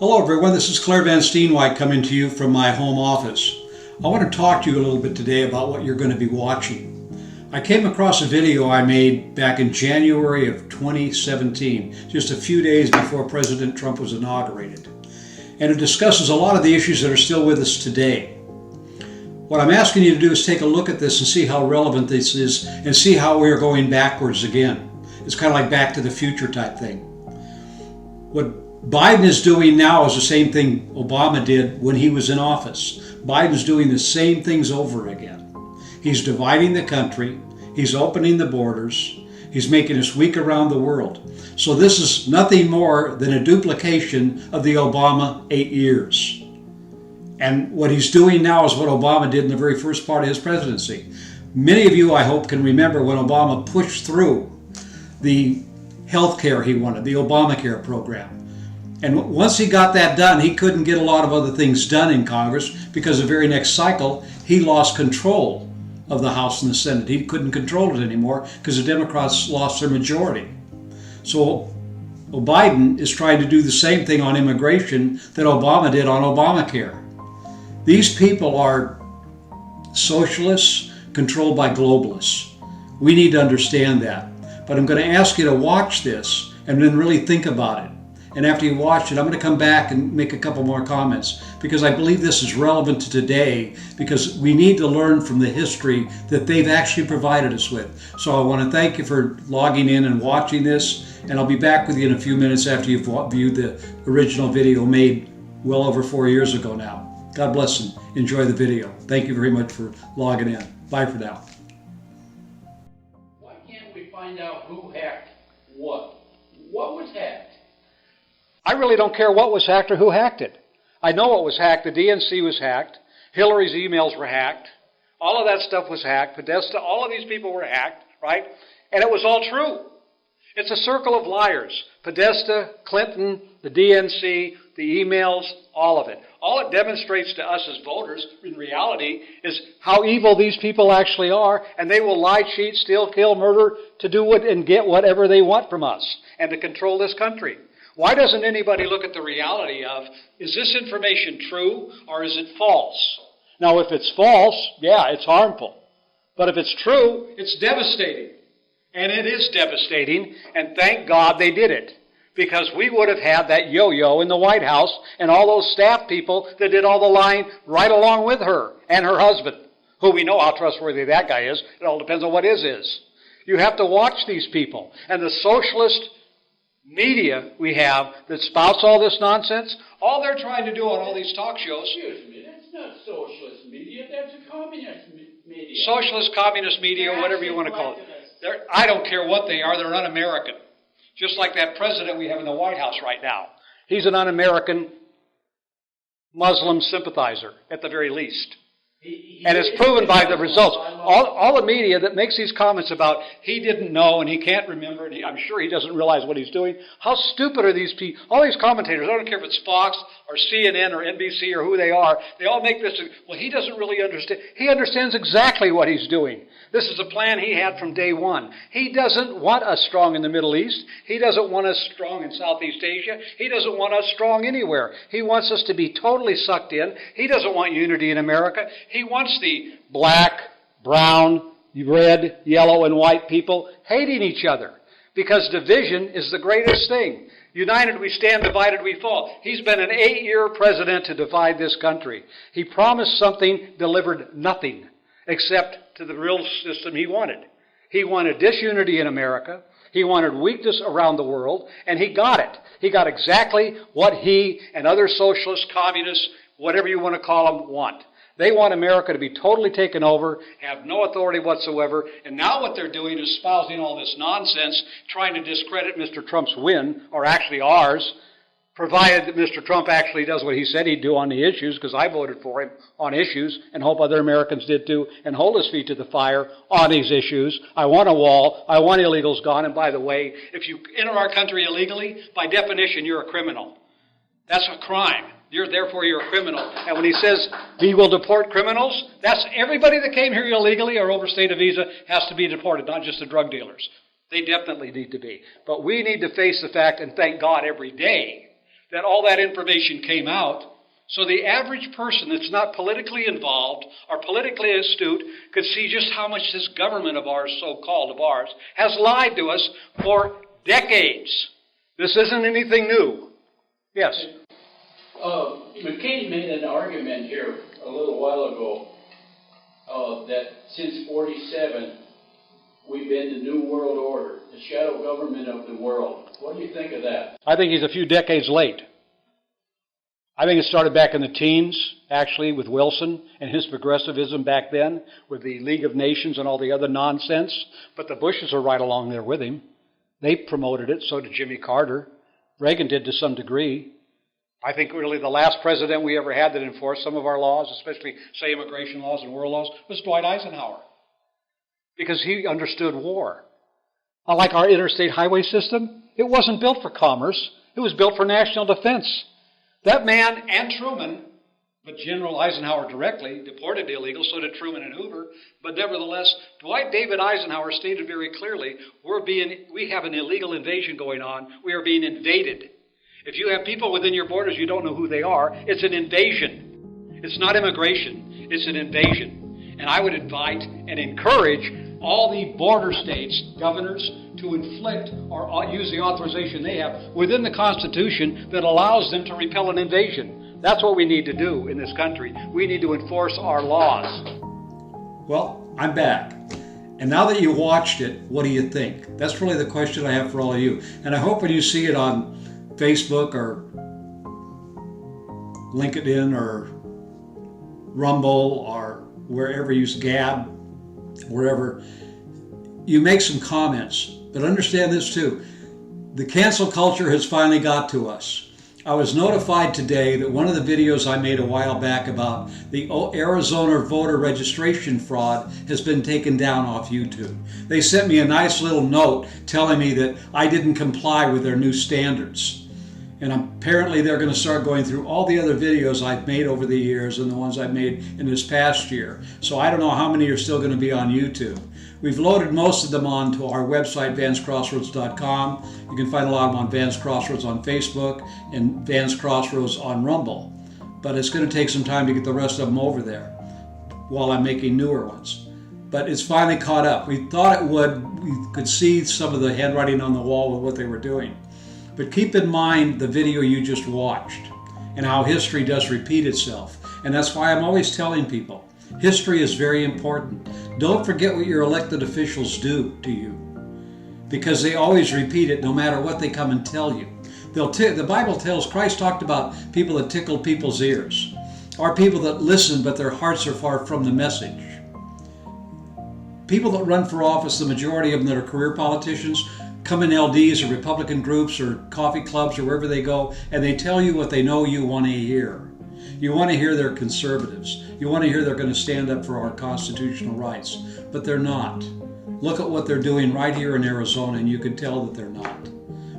Hello everyone, this is Claire Van Steenwyk coming to you from my home office. I want to talk to you a little bit today about what you're going to be watching. I came across a video I made back in January of 2017, just a few days before President Trump was inaugurated. And it discusses a lot of the issues that are still with us today. What I'm asking you to do is take a look at this and see how relevant this is and see how we're going backwards again. It's kind of like Back to the Future type thing. What Biden is doing now is the same thing Obama did when he was in office. Biden's doing the same things over again. He's dividing the country. He's opening the borders. He's making us weak around the world. So this is nothing more than a duplication of the Obama 8 years. And what he's doing now is what Obama did in the very first part of his presidency. Many of you, I hope, can remember when Obama pushed through the health care he wanted, the Obamacare program. And once he got that done, he couldn't get a lot of other things done in Congress because the very next cycle, he lost control of the House and the Senate. He couldn't control it anymore because the Democrats lost their majority. So Obiden is trying to do the same thing on immigration that Obama did on Obamacare. These people are socialists controlled by globalists. We need to understand that. But I'm going to ask you to watch this and then really think about it. And after you watch it, I'm going to come back and make a couple more comments because I believe this is relevant to today because we need to learn from the history that they've actually provided us with. So I want to thank you for logging in and watching this, and I'll be back with you in a few minutes after you've viewed the original video made well over 4 years ago now. God bless and enjoy the video. Thank you very much for logging in. Bye for now. Why can't we find out who hacked what? What was hacked? I really don't care what was hacked or who hacked it. I know what was hacked. The DNC was hacked. Hillary's emails were hacked. All of that stuff was hacked. Podesta, all of these people were hacked, right? And it was all true. It's a circle of liars. Podesta, Clinton, the DNC, the emails, all of it. All it demonstrates to us as voters, in reality, is how evil these people actually are, and they will lie, cheat, steal, kill, murder to do what and get whatever they want from us and to control this country. Why doesn't anybody look at the reality of, is this information true or is it false? Now, if it's false, yeah, it's harmful. But if it's true, it's devastating. And it is devastating, and thank God they did it. Because we would have had that yo-yo in the White House and all those staff people that did all the lying right along with her and her husband, who we know how trustworthy that guy is. It all depends on what his is. You have to watch these people. And the socialist media we have that spouts all this nonsense, all they're trying to do on all these talk shows. Excuse me, that's not socialist media, that's a communist media. Socialist, communist media, whatever you want to call it. I don't care what they are, they're un-American. Just like that president we have in the White House right now. He's an un-American Muslim sympathizer, at the very least. And it's proven by the results. All the media that makes these comments about he didn't know and he can't remember, and I'm sure he doesn't realize what he's doing. How stupid are these people? All these commentators, I don't care if it's Fox or CNN or NBC or who they are, they all make this, well, he doesn't really understand. He understands exactly what he's doing. This is a plan he had from day one. He doesn't want us strong in the Middle East. He doesn't want us strong in Southeast Asia. He doesn't want us strong anywhere. He wants us to be totally sucked in. He doesn't want unity in America. He wants the black, brown, red, yellow, and white people hating each other because division is the greatest thing. United we stand, divided we fall. He's been an 8-year president to divide this country. He promised something, delivered nothing except to the real system he wanted. He wanted disunity in America. He wanted weakness around the world, and he got it. He got exactly what he and other socialists, communists, whatever you want to call them, want. They want America to be totally taken over, have no authority whatsoever, and now what they're doing is espousing all this nonsense, trying to discredit Mr. Trump's win, or actually ours, provided that Mr. Trump actually does what he said he'd do on the issues, because I voted for him on issues, and hope other Americans did too, and hold his feet to the fire on these issues. I want a wall. I want illegals gone. And by the way, if you enter our country illegally, by definition, you're a criminal. That's a crime. Therefore, you're a criminal. And when he says he will deport criminals, that's everybody that came here illegally or overstayed a visa has to be deported, not just the drug dealers. They definitely need to be. But we need to face the fact and thank God every day that all that information came out, so the average person that's not politically involved or politically astute could see just how much this government of ours, so-called of ours, has lied to us for decades. This isn't anything new. Yes? McCain made an argument here a little while ago that since 47, we've been the New World Order, the shadow government of the world. What do you think of that? I think he's a few decades late. I think it started back in the teens, actually, with Wilson and his progressivism back then, with the League of Nations and all the other nonsense. But the Bushes are right along there with him. They promoted it, so did Jimmy Carter. Reagan did to some degree. I think really the last president we ever had that enforced some of our laws, especially, say, immigration laws and war laws, was Dwight Eisenhower. Because he understood war. Unlike our interstate highway system, it wasn't built for commerce. It was built for national defense. That man and Truman, but General Eisenhower directly, deported illegals, so did Truman and Hoover. But nevertheless, Dwight David Eisenhower stated very clearly, we have an illegal invasion going on. We are being invaded. If you have people within your borders, you don't know who they are. It's an invasion. It's not immigration. It's an invasion. And I would invite and encourage all the border states, governors, to inflict or use the authorization they have within the Constitution that allows them to repel an invasion. That's what we need to do in this country. We need to enforce our laws. Well, I'm back. And now that you watched it, what do you think? That's really the question I have for all of you. And I hope when you see it on Facebook or LinkedIn or Rumble or wherever you use Gab, wherever, you make some comments. But understand this too. The cancel culture has finally got to us. I was notified today that one of the videos I made a while back about the Arizona voter registration fraud has been taken down off YouTube. They sent me a nice little note telling me that I didn't comply with their new standards. And apparently they're going to start going through all the other videos I've made over the years and the ones I've made in this past year. So I don't know how many are still going to be on YouTube. We've loaded most of them onto our website, vanscrossroads.com. You can find a lot of them on Vans Crossroads on Facebook and Vans Crossroads on Rumble. But it's going to take some time to get the rest of them over there while I'm making newer ones. But it's finally caught up. We thought it would. We could see some of the handwriting on the wall with what they were doing. But keep in mind the video you just watched and how history does repeat itself. And that's why I'm always telling people, history is very important. Don't forget what your elected officials do to you, because they always repeat it no matter what they come and tell you. The Bible tells, Christ talked about people that tickle people's ears, or people that listen but their hearts are far from the message. People that run for office, the majority of them that are career politicians, come in LDs or Republican groups or coffee clubs or wherever they go, and they tell you what they know you want to hear. You want to hear they're conservatives. You want to hear they're going to stand up for our constitutional rights, but they're not. Look at what they're doing right here in Arizona, and you can tell that they're not.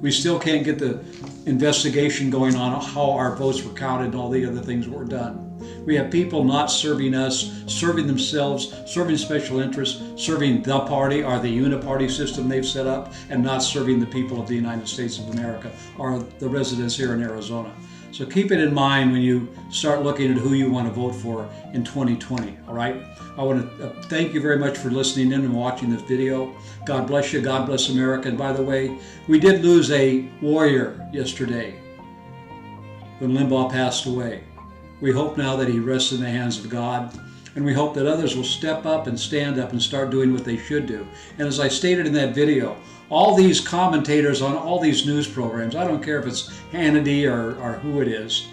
We still can't get the investigation going on how our votes were counted and all the other things that were done. We have people not serving us, serving themselves, serving special interests, serving the party or the Uni Party system they've set up, and not serving the people of the United States of America or the residents here in Arizona. So keep it in mind when you start looking at who you want to vote for in 2020, all right? I want to thank you very much for listening in and watching this video. God bless you. God bless America. And by the way, we did lose a warrior yesterday when Limbaugh passed away. We hope now that he rests in the hands of God, and we hope that others will step up and stand up and start doing what they should do. And as I stated in that video, all these commentators on all these news programs, I don't care if it's Hannity or who it is,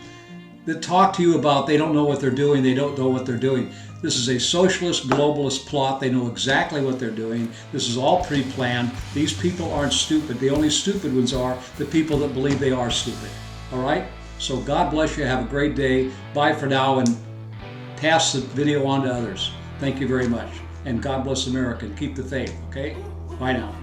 that talk to you about they don't know what they're doing, they don't know what they're doing. This is a socialist, globalist plot. They know exactly what they're doing. This is all pre-planned. These people aren't stupid. The only stupid ones are the people that believe they are stupid. All right? So God bless you. Have a great day. Bye for now, and pass the video on to others. Thank you very much. And God bless America, and keep the faith, okay? Bye now.